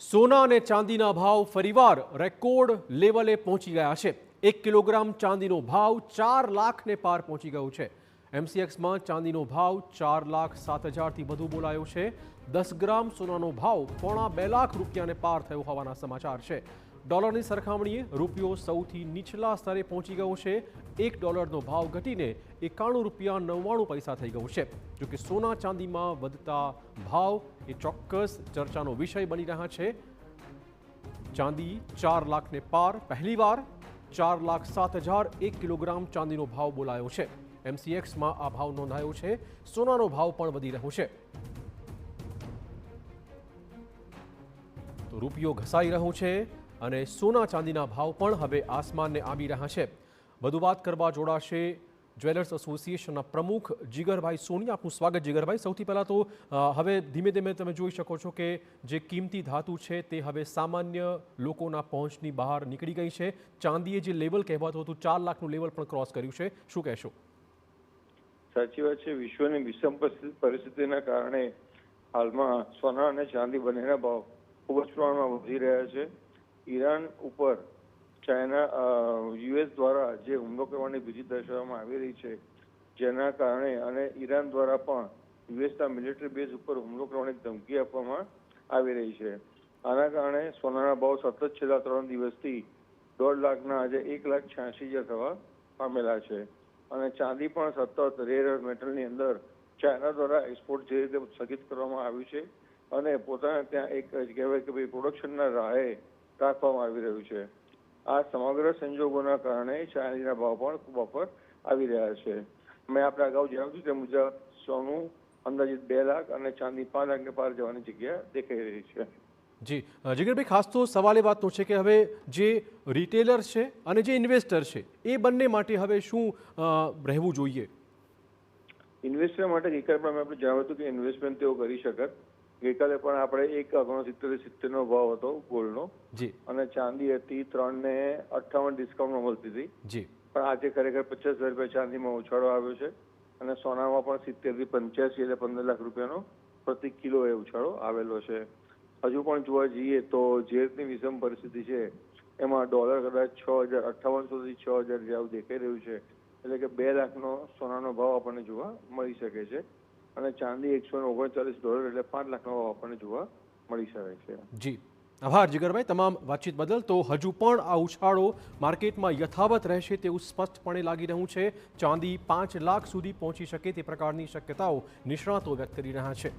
સોના અને ચાંદીના ભાવ ફરીવાર રેકોર્ડ લેવલે પહોંચી ગયા છે। 1 કિલોગ્રામ ચાંદીનો ભાવ 4 લાખને પાર પહોંચી ગયો છે। એમસીએક્સમાં ચાંદીનો ભાવ 4,07,000થી વધુ બોલાયો છે। 10 ગ્રામ સોનાનો ભાવ પોણા 2 લાખ રૂપિયાને પાર થયો હોવાના સમાચાર છે। ડોલરની સરખામણીએ રૂપિયો સૌથી નીચલા સ્તરે પહોંચી ગયો છે। $1નો ભાવ ઘટીને ₹91.99 થઈ ગયો છે। જોકે સોના ચાંદીમાં વધતા ભાવ એ ચોક્કસ ચર્ચાનો વિષય બની રહ્યા છે। ચાંદી 4 લાખને પાર પહેલીવાર 4,07,000 1 કિલોગ્રામ ચાંદીનો ભાવ બોલાયો છે। એમસીએક્સમાં આ ભાવ નોંધાયો છે। સોનાનો ભાવ પણ વધી રહ્યો છે। તો રૂપિયો ઘસાઈ રહ્યો છે અને સોના ચાંદીના ભાવ પણ હવે આસમાનને આંબી રહ્યા છે। વધુ વાત કરવા જોડાશે જ્વેલર્સ એસોસિએશનના પ્રમુખ જીગરભાઈ સોની। આપનું સ્વાગત જીગરભાઈ। સૌથી પહેલાં તો હવે ધીમે ધીમે તમે જોઈ શકો છો કે જે કિંમતી ધાતુ છે તે હવે સામાન્ય લોકોના પહોંચની બહાર નીકળી ગઈ છે। ચાંદીએ જે લેવલ કહેવાતું હતું 4 લાખનું લેવલ પણ ક્રોસ કર્યું છે, શું કહેશો? સાચી વાત છે। વિશ્વની વિષમ પરિસ્થિતિના કારણે હાલમાં સોના અને ચાંદી બંનેના ભાવ ખૂબ જ પ્રમાણમાં વધી રહ્યા છે। ઈરાન ઉપર ચાઇના યુએસ દ્વારા જે હુમલો કરવાની ભીતિ દર્શાવવામાં આવી રહી છે, જેના કારણે અને ઈરાન દ્વારા પણ યુએસના મિલિટરી બેઝ ઉપર હુમલો કરવાની ધમકી આપવામાં આવી રહી છે। આના કારણે સોનાના ભાવ સતત છેલ્લા 3 દિવસથી 1.5 લાખના આજે 1,86,000 થવા પામેલા છે અને ચાંદી પણ સતત રેર મેટલની અંદર ચાઇના દ્વારા એક્સપોર્ટ જે રીતે સ્થગિત કરવામાં આવ્યું છે અને પોતાના ત્યાં એક કહેવાય કે ભાઈ પ્રોડક્શનના રાહે રાખવામાં આવી રહ્યું છે। આ સમગ્ર સંજોગોના કારણે ચાંદીના ભાવ પણ ખૂબ ઉપર આવી રહ્યા છે। મેં આપણે અગાઉ જણાવ્યું તે મુજબ સોનું અંદાજિત 2 લાખ અને ચાંદી 5 લાખને પાર જવાની જગ્યા દેખાઈ રહી છે। જી જીગરભાઈ, ખાસ તો સવાલ એ વાતનો છે કે હવે જે રિટેલર છે અને જે ઇન્વેસ્ટર છે એ બંને માટે હવે શું રહેવું જોઈએ? ઇન્વેસ્ટર માટે ગઈકાલે પણ આપણે જણાવ્યું હતું કે ઇન્વેસ્ટમેન્ટ તેઓ કરી શકત। ગઈકાલે પણ આપણે 1,69.70નો ભાવ હતો ગોલ્ડનો જી અને ચાંદી હતી 3,58 ડિસ્કાઉન્ટમાં મળતી હતી જી, પણ આજે ખરેખર 50,000 રૂપિયા ચાંદીમાં ઉછાળો આવ્યો છે અને સોનામાં પણ 70થી 85 એટલે 15 લાખ રૂપિયાનો પ્રતિ કિલો એ ઉછાળો આવેલો છે। હજુ પણ જોવા જઈએ તો જે રીતની વિષમ પરિસ્થિતિ છે એમાં ડોલર કદાચ 6,5800થી 6,000 જેવું દેખાઈ રહ્યું છે, એટલે કે 2 લાખનો સોનાનો ભાવ આપણને જોવા મળી શકે છે અને ચાંદી $139 એટલે 5 લાખનો ભાવ આપણને જોવા મળી શકે છે। જી આભાર જીગરભાઈ તમામ વાતચીત બદલ। તો હજુ પણ આ ઉછાળો માર્કેટમાં યથાવત રહેશે તેવું સ્પષ્ટપણે લાગી રહ્યું છે। ચાંદી 5 લાખ સુધી પહોંચી શકે તે પ્રકારની શક્યતાઓ નિષ્ણાતો વ્યક્ત કરી રહ્યા છે।